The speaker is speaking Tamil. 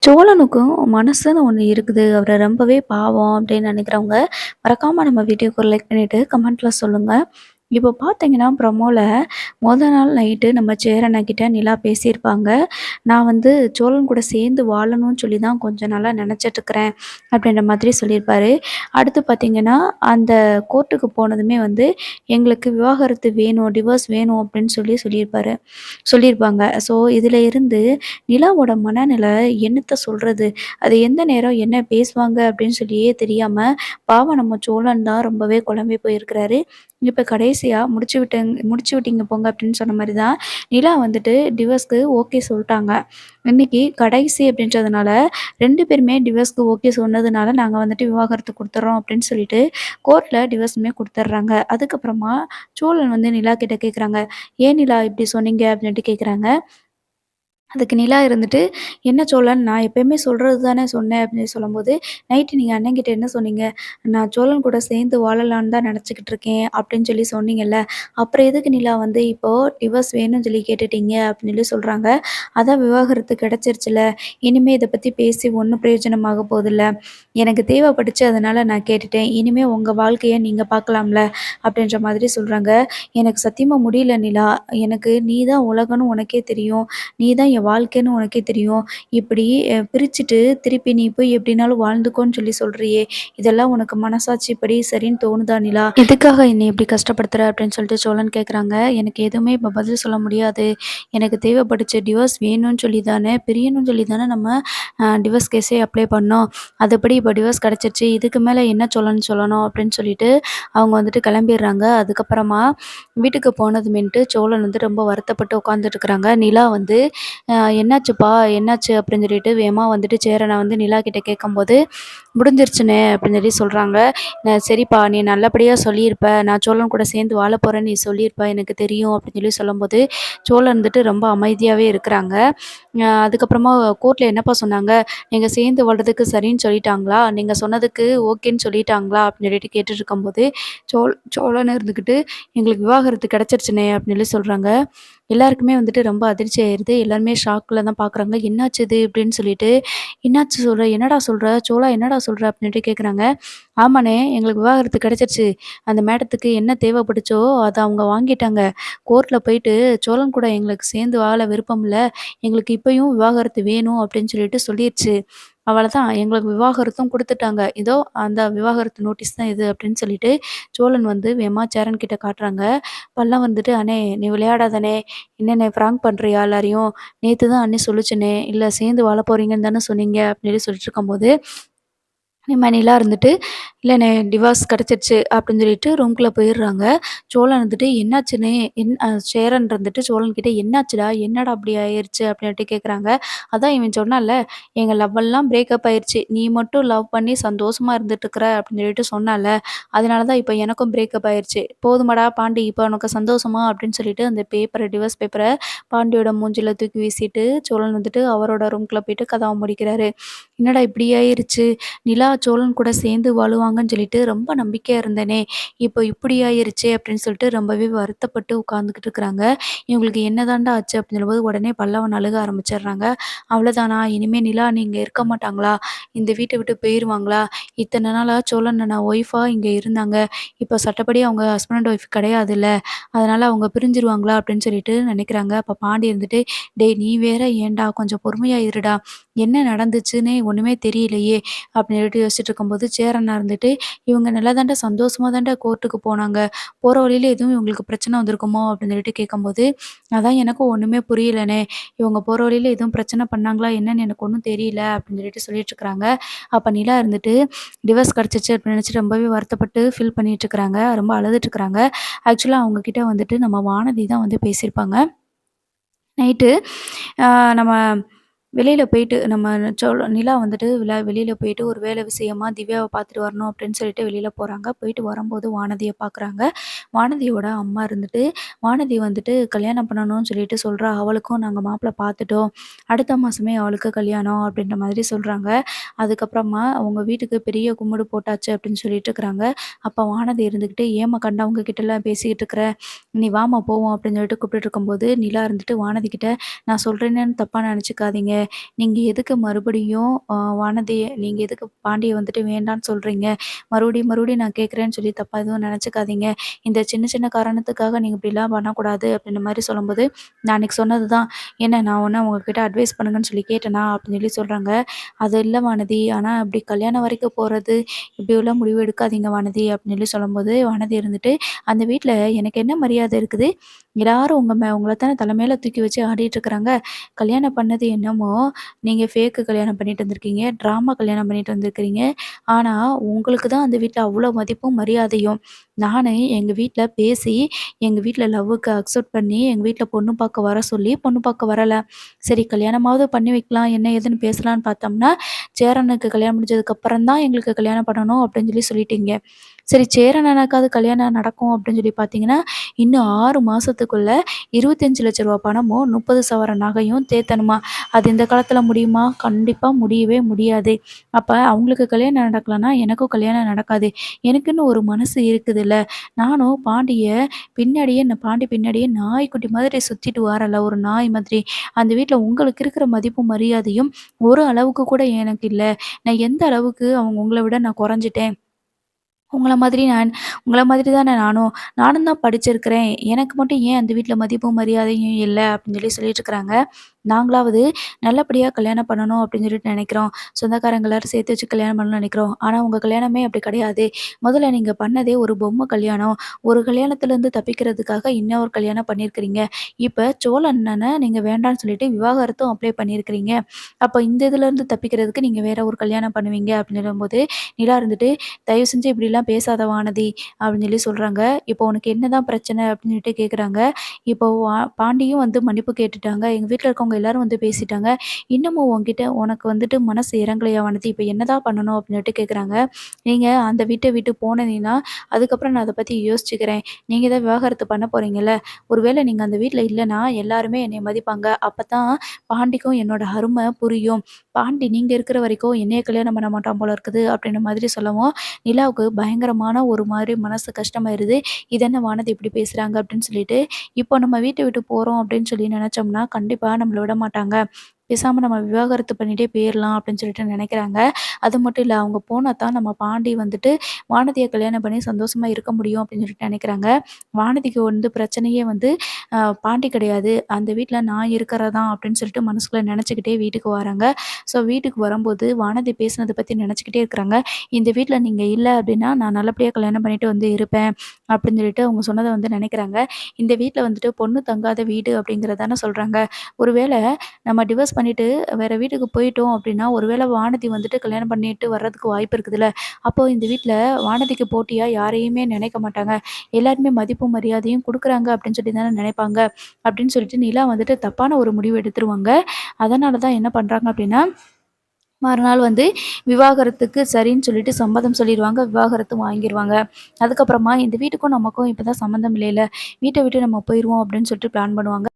சோழனுக்கும் மனசுன்னு ஒண்ணு இருக்குது. அவரு ரொம்பவே பாவம் அப்படின்னு நினைக்கிறவங்க, மறக்காம நம்ம வீடியோக்கு ஒரு லைக் பண்ணிட்டு கமெண்ட்ல சொல்லுங்க. இப்போ பார்த்தீங்கன்னா, ப்ரமோல நாள் நைட்டு நம்ம சேரன்கிட்ட நிலா பேசியிருப்பாங்க. நான் வந்து சோழன் கூட சேர்ந்து வாழணும்னு சொல்லி தான் கொஞ்ச நாளா நினச்சிட்டுருக்கிறேன் அப்படின்ற மாதிரி சொல்லியிருப்பாரு. அடுத்து பார்த்தீங்கன்னா, அந்த கோர்ட்டுக்கு போனதுமே வந்து எங்களுக்கு விவாகரத்து வேணும், டிவோர்ஸ் வேணும் அப்படின்னு சொல்லியிருப்பாங்க. ஸோ இதில இருந்து நிலாவோட மனநிலை என்னத்த சொல்றது? அது எந்த நேரம் என்ன பேசுவாங்க அப்படின்னு சொல்லியே தெரியாம, பாவம் நம்ம சோழன் தான் ரொம்பவே குழம்பி போயிருக்கிறாரு. இப்ப கடைசியா முடிச்சு விட்டீங்க போங்க அப்படின்னு சொன்ன மாரி தான், நிலா வந்துட்டு டிவோர்ஸ்க்கு ஓகே சொல்ட்டாங்க. இன்னைக்கு கடைசி அப்படின்றதுனால 2 பேருமே டிவோர்ஸ்க்கு ஓகே சொன்னதுனால, நாங்க வந்துட்டு விவாகரத்து குடுத்துர்றோம் அப்படின்னு சொல்லிட்டு, கோர்ட்ல டிவோர்ஸுமே குடுத்துர்றாங்க. அதுக்கப்புறமா சோழன் வந்து நிலா கிட்ட கேட்குறாங்க, "ஏன் நிலா இப்படி சொன்னீங்க?" அப்படின்ட்டு கேட்குறாங்க. அதுக்கு நிலா இருந்துட்டு, "என்ன சோழன் நான் எப்பயுமே சொல்றது தானே சொன்னேன்" அப்படின்னு சொல்லும்போது, "நைட்டு நீங்க அண்ணன்கிட்ட என்ன சொன்னீங்க? நான் சோழன் கூட சேர்ந்து வாழலான்னு தான் நெனச்சுக்கிட்டு இருக்கேன் அப்படின்னு சொல்லி சொன்னீங்கல்ல. அப்புறம் எதுக்கு நிலா வந்து இப்போ டிவோர்ஸ் வேணும்னு சொல்லி கேட்டுட்டீங்க?" அப்படின்னு சொல்லி சொல்றாங்க. "அதான் விவாகரத்து கிடைச்சிருச்சுல்ல. இனிமே இத பத்தி பேசி ஒண்ணும் பிரயோஜனமாக போதில்ல. எனக்கு தேவைப்பட்டுச்சு அதனால நான் கேட்டுட்டேன். இனிமே உங்க வாழ்க்கைய நீங்க பார்க்கலாம்ல." அப்படின்ற மாதிரி சொல்றாங்க. "எனக்கு சத்தியமா முடியல நிலா. எனக்கு நீ தான் உலகம்னு உனக்கே தெரியும். நீ தான் என் வாழ்க்கைன்னு உனக்கே தெரியும். இப்படி பிரிச்சுட்டு திருப்பி நீ போய் எப்படினாலும் வாழ்ந்துக்கோன்னு சொல்லி சொல்றியே! இதெல்லாம் உனக்கு மனசாட்சிப்படி சரின்னு தோணுதா நிலா? எதுக்காக என்னை இப்படி கஷ்டப்படுத்துற?" அப்படின்னு சொல்லிட்டு சோழன் கேட்குறாங்க. "எனக்கு எதுவுமே இப்போ பதில் சொல்ல முடியாது. எனக்கு தேவைப்பட்டுச்சு டிவோர்ஸ் வேணும்னு சொல்லி தானே, பிரியணும்னு சொல்லி தானே நம்ம டிவோர்ஸ் கேஸே அப்ளை பண்ணோம். அதுபடி இப்போ டிவோர்ஸ் கிடச்சிருச்சு. இதுக்கு மேல என்ன சொல்லணும்?" அப்படின்னு சொல்லிட்டு அவங்க வந்துட்டு கிளம்பிடுறாங்க. அதுக்கப்புறமா வீட்டுக்கு போனதுமேன்ட்டு சோழன் வந்து ரொம்ப வருத்தப்பட்டு உட்காந்துட்டு இருக்கிறாங்க. நிலா வந்து என்னாச்சுப்பா? என்னாச்சு?" அப்படின்னு சொல்லிட்டு வேகமா வந்துட்டு சேரன வந்து நிலா கிட்ட கேட்கும்போது, "முடிஞ்சிருச்சுண்ணே" அப்படின்னு சொல்லி சொல்றாங்க. சரிப்பா நீ நல்லபடியா சொல்லியிருப்ப. நான் சோழன் கூட சேர்ந்து வாழப் போறேன்னு நீ சொல்லியிருப்ப. எனக்கு தெரியும்." அப்படின்னு சொல்லி சொல்லும்போது, சோழன் வந்துட்டு ரொம்ப அமைதியாவே இருக்கிறாங்க. அதுக்கப்புறமா கோர்ட்ல என்னப்பா சொன்னாங்க? "நீங்க சேர்ந்து வாழ்றதுக்கு சரின்னு சொல்லிட்டாங்களா? நீங்க சொன்னதுக்கு ஓகேன்னு சொல்லிட்டாங்களா?" அப்படின்னு சொல்லிட்டு கேட்டுட்டு இருக்கும்போது, சோழன் இருந்துக்கிட்டு, "எங்களுக்கு விவாகரத்து கிடைச்சிருச்சுண்ணே" அப்படின்னு சொல்லி சொல்றாங்க. எல்லாருக்குமே வந்துட்டு ரொம்ப அதிர்ச்சி ஆயிருது. எல்லாருமே ஷாக்ல தான் பார்க்குறாங்க. "என்னாச்சு இது?" இப்படின்னு சொல்லிட்டு, "என்னாச்சு சொல்ற? என்னடா சொல்ற? சோளா என்னடா சொல்ற?" அப்படின்ட்டு கேட்குறாங்க. "ஆமாண்ணே, எங்களுக்கு விவாகரத்து கிடைச்சிருச்சு. அந்த மேடத்துக்கு என்ன தேவைப்பட்டுச்சோ, அத அவங்க வாங்கிட்டாங்க. கோர்ட்ல போயிட்டு சோழன் கூட எங்களுக்கு சேர்ந்து வாழ விருப்பம் இல்ல. எங்களுக்கு இப்பயும் விவாகரத்து வேணும் அப்படின்னு சொல்லிட்டு சொல்லிருச்சு. அவ்வளதான் எங்களுக்கு விவாகரத்தும் குடுத்துட்டாங்க. இதோ அந்த விவாகரத்து நோட்டீஸ் தான் இது" அப்படின்னு சொல்லிட்டு சோழன் வந்து வேகமா சேரன் கிட்ட காட்டுறாங்க. அப்பல்லாம் வந்துட்டு, "அண்ணே நீ விளையாடாதண்ணே. என்னண்ணே பிராங்க் பண்றியா எல்லாரையும்? நேத்து தான் அண்ணி சொல்லுச்சுண்ணே. இல்ல சேர்ந்து வாழ போறீங்கன்னு தானே சொன்னீங்க." அப்படின்னு சொல்லிட்டு இருக்கும்போது, நிலா இருந்துட்டு, "இல்லண்ணே டிவோர்ஸ் கிடைச்சிருச்சு" அப்படின்னு சொல்லிட்டு ரூம்குள்ள போயிடுறாங்க. சோழன் வந்துட்டு, "என்னாச்சுண்ணே?" சேரன் இருந்துட்டு சோழன்கிட்ட, "என்னாச்சுடா? என்னடா இப்படி ஆயிருச்சு?" அப்படின்ட்டு கேட்குறாங்க. அதான் இவன் சொன்னான்ல, "எங்க லவ்வெல்லாம் பிரேக்கப் ஆயிருச்சு. நீ மட்டும் லவ் பண்ணி சந்தோஷமா இருந்துட்டுருக்குற" அப்படின்னு சொல்லிட்டு சொன்னான்ல. "அதனால தான் இப்ப எனக்கும் பிரேக்கப் ஆயிருச்சு. போதுமாடா பாண்டி, இப்ப உனக்கு சந்தோஷமா?" அப்படின்னு சொல்லிட்டு அந்த டிவோர்ஸ் பேப்பர பாண்டியோட மூஞ்சில தூக்கி வீசிட்டு, சோழன் வந்துட்டு அவரோட ரூம்குள்ள போயிட்டு கதவ மூடிக்கிறாரு. "என்னடா இப்படி ஆயிருச்சு? நிலா சோழன் கூட சேர்ந்து வாழுவாங்கன்னு சொல்லிட்டு ரொம்ப நம்பிக்கையா இருந்தேனே! இப்போ இப்படி ஆயிருச்சே!" அப்படின்னு சொல்லிட்டு ரொம்பவே வருத்தப்பட்டு உட்காந்துக்கிட்டு இருக்கிறாங்க. இவங்களுக்கு என்னதான்டா ஆச்சு? அப்படின்னு சொல்லும்போது உடனே பல்லவன் அழுக ஆரம்பிச்சிடுறாங்க. "அவ்வளோதானா? இனிமே நிலா இங்க இருக்க மாட்டாங்களா? இந்த வீட்ட விட்டு போயிருவாங்களா? இத்தன நாளா சோழன் ஒய்ஃபா இங்க இருந்தாங்க. இப்போ சட்டப்படி அவங்க ஹஸ்பண்ட் அண்ட் ஒய்ஃப் கிடையாதுல்ல. அதனால அவங்க பிரிஞ்சுருவாங்களா?" அப்படின்னு சொல்லிட்டு நினைக்கிறாங்க. அப்ப பாண்டி இருந்துட்டு, "டேய் நீ வேற ஏன்டா? கொஞ்சம் பொறுமையா இருடா. என்ன நடந்துச்சுன்னே ஒண்ணுமே தெரியலையே!" அப்படின்னு சொல்லிட்டு யோசிச்சுட்டு இருக்கும்போது, சேரன் இருந்துட்டு, "இவங்க நல்லா தான்டா சந்தோஷமா தான்டா கோர்ட்டுக்கு போனாங்க. போற வழியில எதுவும் இவங்களுக்கு பிரச்சனை வந்திருக்குமோ?" அப்படின்னு சொல்லிட்டு கேட்கும்போது, "அதான் எனக்கும் ஒண்ணுமே புரியலண்ணே. இவங்க போற வழியில எதுவும் பிரச்சனை பண்ணாங்களா என்னன்னு எனக்கு ஒண்ணும் தெரியல." அப்படின்னு சொல்லிட்டு இருக்காங்க. அப்ப நிலா இருந்துட்டு, டிவோர்ஸ் கிடைச்சிருச்சு அப்படின்னு நினைச்சு ரொம்பவே வருத்தப்பட்டு ஃபீல் பண்ணிட்டு இருக்கிறாங்க. ரொம்ப அழுதுட்டு இருக்கிறாங்க. ஆக்சுவலா அவங்க கிட்ட வந்துட்டு நம்ம வானதி தான் வந்து பேசியிருப்பாங்க. நைட்டு நம்ம வெளியில போயிட்டு நம்ம நிலா வந்துட்டு வெளியில போயிட்டு ஒரு வேலை விஷயமா திவ்யாவ பார்த்துட்டு வரணும் அப்படின்னு சொல்லிட்டு வெளியில போறாங்க. போயிட்டு வரும்போது வானதிய பார்க்குறாங்க. வானதியோட அம்மா இருந்துட்டு, வானதி வந்துட்டு கல்யாணம் பண்ணணும்னு சொல்லிட்டு சொல்றா. அவளுக்கும் நாங்க மாப்பிள பார்த்துட்டோம். அடுத்த மாசமே அவளுக்கு கல்யாணம் அப்படின்ற மாதிரி சொல்றாங்க. அதுக்கப்புறமா அவங்க வீட்டுக்கு பெரிய கும்பிடு போட்டாச்சு அப்படின்னு சொல்லிட்டு இருக்கிறாங்க. அப்ப வானதி இருந்துகிட்டு, "ஏம்மா கண்டவங்க கிட்டலாம் பேசிக்கிட்டு இருக்கிற? நீ வாம்மா போவோம்" அப்படின்னு சொல்லிட்டு கூப்பிட்டுட்டு இருக்கும்போது, நிலா இருந்துட்டு வானதி கிட்ட, "நான் சொல்றேன்னு தப்பா நினச்சுக்காதீங்க. நீங்க எதுக்கு மறுபடியும் வானதிய நீங்க எதுக்கு பாண்டிய வந்துட்டு வேண்டான்னு சொல்றீங்க? மறுபடியும் மறுபடியும் நான் கேட்குறேன்னு சொல்லி தப்பா எதுவும் நெனச்சுக்காதீங்க. இந்த சின்ன சின்ன காரணத்துக்காக நீங்க இப்படிலாம் பண்ணக்கூடாது." அப்படின்ற மாரி சொல்லும்போது, நான் அன்னைக்கு சொன்னது தான். "என்ன நான் ஒண்ணு உங்ககிட்ட அட்வைஸ் பண்ணுங்கன்னு சொல்லி கேட்டேனா?" அப்படின்னு சொல்லி சொல்றாங்க. "அது இல்ல வானதி. ஆனா இப்படி கல்யாணம் வரைக்கும் போறது, இப்படியெல்லாம் முடிவு எடுக்காதீங்க வானதி." அப்படின்னு சொல்லி சொல்லும்போது, வானதி இருந்துட்டு, "அந்த வீட்ல எனக்கு என்ன மரியாதை இருக்குது? எல்லாரும் உங்கள தானே தல மேல தூக்கி வச்சு ஆடிட்டு இருக்கிறாங்க. கல்யாணம் பண்ணது என்னமோ, நீங்க ஃபேக்கு கல்யாணம் பண்ணிட்டு வந்திருக்கீங்க. ட்ராமா கல்யாணம் பண்ணிட்டு வந்திருக்கிறீங்க. ஆனா, உங்களுக்கு தான் அந்த வீட்ல அவ்ளோ மதிப்பும், மரியாதையும். நானு எங்க வீட்ல பேசி, எங்க வீட்ல லவ்வுக்கு அக்செப்ட் பண்ணி, எங்க வீட்ல பொண்ணு பார்க்க வர சொல்லி, பொண்ணு பார்க்க வரல. சரி கல்யாணமாவது பண்ணி வைக்கலாம், என்ன ஏதுன்னு பேசலான்னு பார்த்தோம்னா, சேரனுக்கு கல்யாணம் முடிஞ்சதுக்கப்புறம் தான் எங்களுக்கு கல்யாணம் பண்ணணும் அப்படின்னு சொல்லிட்டீங்க. சரி சேரன் அண்ணாக்காவது கல்யாணம் நடக்கும் அப்படின்னு சொல்லி பார்த்தீங்கன்னா, இன்னும் 6 மாசத்துக்குள்ள ரூ. 25,00,000 பணமும், 30 சவரன் நகையும் தேத்தணுமா? அது இந்த காலத்துல முடியுமா? கண்டிப்பா முடியவே முடியாது. அப்ப அவங்களுக்கு கல்யாணம் நடக்கலன்னா, எனக்கும் கல்யாணம் நடக்காது. எனக்குன்னு ஒரு மனசு இருக்குதுல்ல. நானும் பாண்டி பின்னாடியே நாய்க்குட்டி மாதிரி சுத்திட்டு வாரேன்ல, ஒரு நாய் மாதிரி. அந்த வீட்ல உங்களுக்கு இருக்கிற மதிப்பும், மரியாதையும் ஒரு அளவுக்கு கூட எனக்கு இல்ல. நான் எந்த அளவுக்கு உங்கள விட நான் குறைஞ்சுட்டேன். உங்கள மாதிரி நான் உங்கள மாதிரி தானே நானும். நானும் தான் படிச்சிருக்கிறேன். எனக்கு மட்டும் ஏன் அந்த வீட்ல மதிப்பும், மரியாதையும் இல்ல அப்படின்னு சொல்லிட்டு இருக்கிறாங்க. நாங்களாவது நல்லபடியா கல்யாணம் பண்ணணும் அப்படின்னு சொல்லிட்டு நினைக்கிறோம். சொந்தக்காரங்க எல்லாரும் சேர்த்து வச்சு கல்யாணம் பண்ணணும்னு நினைக்கிறோம். ஆனா உங்க கல்யாணமே அப்படி கிடையாது. முதல்ல நீங்க பண்ணதே ஒரு பொம்மை கல்யாணம். ஒரு கல்யாணத்துலேருந்து தப்பிக்கிறதுக்காக இன்னொரு கல்யாணம் பண்ணியிருக்கிறீங்க. இப்ப சோழ அண்ணன நீங்க வேண்டான்னு சொல்லிட்டு விவாகரத்தும் அப்ளை பண்ணியிருக்கிறீங்க. அப்ப இந்த இதுலேருந்து தப்பிக்கிறதுக்கு நீங்க வேற ஒரு கல்யாணம் பண்ணுவீங்க அப்படின்னு சொல்லும்போது, நிலா இருந்துட்டு "தயவு செஞ்சு இப்படிலாம் பேசாத வானதி" அப்படின்னு சொல்றாங்க. "இப்போ உனக்கு என்னதான் பிரச்சனை?" அப்படின்னு சொல்லிட்டு கேட்குறாங்க. இப்போ பாண்டியும் வந்து மன்னிப்பு கேட்டுட்டாங்க. எங்க வீட்ல இருக்கவங்க எல்லாரும் வந்து பேசிட்டாங்க. "இன்னமும் உனக்கு வந்துட்டு மனசு இறங்கலையா வானதி? இப்ப என்னதான் பண்ணணும்?" அப்படின்னு சொல்லிட்டு கேட்குறாங்க. "நீங்க அந்த வீட்ட விட்டு போனீங்கன்னா, அதுக்கப்புறம் நான் அத பத்தி யோசிச்சுக்கிறேன். நீங்க தான் விவாகரத்து பண்ண போறீங்கல்ல, ஒருவேளை நீங்க அந்த வீட்ல இல்லன்னா எல்லாருமே என்னைய மதிப்பாங்க. அப்பதான் பாண்டிக்கும் என்னோட அரும புரியும். பாண்டி நீங்க இருக்கிற வரைக்கும் என்னைய கல்யாணம் பண்ண மாட்டான் போல இருக்குது." அப்படின்ற மாதிரி சொல்லவும், நிலாவுக்கு பயங்கரமான ஒரு மாரி மனசு கஷ்டமாயிருது. "இது என்ன வானதி இப்படி பேசுறாங்க?" அப்படின்னு சொல்லிட்டு. இப்போ நம்ம வீட்ட விட்டு போறோம் அப்படின்னு சொல்லி நெனச்சோம்னா, கண்டிப்பா நம்மள விடமாட்டாங்க. பேசாம நம்ம விவாகரத்து பண்ணிட்டே போயிரலாம் அப்படின்னு சொல்லிட்டு நெனைக்கிறாங்க. அது மட்டும் இல்ல, அவங்க போனா தான் நம்ம பாண்டி வந்துட்டு வானதிய கல்யாணம் பண்ணி சந்தோஷமா இருக்க முடியும் அப்படின்னு சொல்லிட்டு நெனைக்கிறாங்க. வானதிக்கு வந்து பிரச்சனையே வந்து பாண்டி கிடையாது. அந்த வீட்ல நான் இருக்கிறது தான் அப்படின்னு சொல்லிட்டு மனசுக்குள்ள நெனச்சுக்கிட்டே வீட்டுக்கு வராங்க. ஸோ வீட்டுக்கு வரும்போது வானதி பேசினத பத்தி நெனச்சுக்கிட்டே இருக்கிறாங்க. இந்த வீட்ல நீங்க இல்ல அப்படின்னா, நான் நல்லபடியா கல்யாணம் பண்ணிட்டு வந்து இருப்பேன். அப்படின்னு சொல்லிட்டு அவங்க சொன்னத வந்து நெனைக்கிறாங்க. இந்த வீட்ல வந்துட்டு பொண்ணு தங்காத வீடு அப்படிங்கிறத தானே சொல்றாங்க. ஒருவேள நம்ம டிவோர்ஸ் பண்ணிட்டு வேற வீட்டுக்கு போயிட்டோம் அப்படின்னா, ஒருவேள வானதி வந்துட்டு கல்யாணம் பண்ணிட்டு வர்றதுக்கு வாய்ப்பு இருக்குதுல்ல. அப்போ இந்த வீட்ல வானதிக்கு போட்டியா யாரையுமே நினைக்க மாட்டாங்க. எல்லாருமே மதிப்பும், மரியாதையும் குடுக்குறாங்க அப்படின்னு சொல்லி தானே நினைப்பாங்க. அப்படின்னு சொல்லிட்டு நிலா வந்துட்டு தப்பான ஒரு முடிவு எடுத்துருவாங்க. அதனால தான் என்ன பண்றாங்க அப்படின்னா, மறுநாள் வந்து விவாகரத்துக்கு சரின்னு சொல்லிட்டு சம்மதம் சொல்லிருவாங்க. விவாகரத்தும் வாங்கிருவாங்க. அதுக்கப்புறமா இந்த வீட்டுக்கும் நமக்கும் இப்ப தான் சம்மந்தம் இல்லைல. வீட்ட விட்டு நம்ம போயிருவோம் அப்படின்னு சொல்லிட்டு பிளான் பண்ணுவாங்க.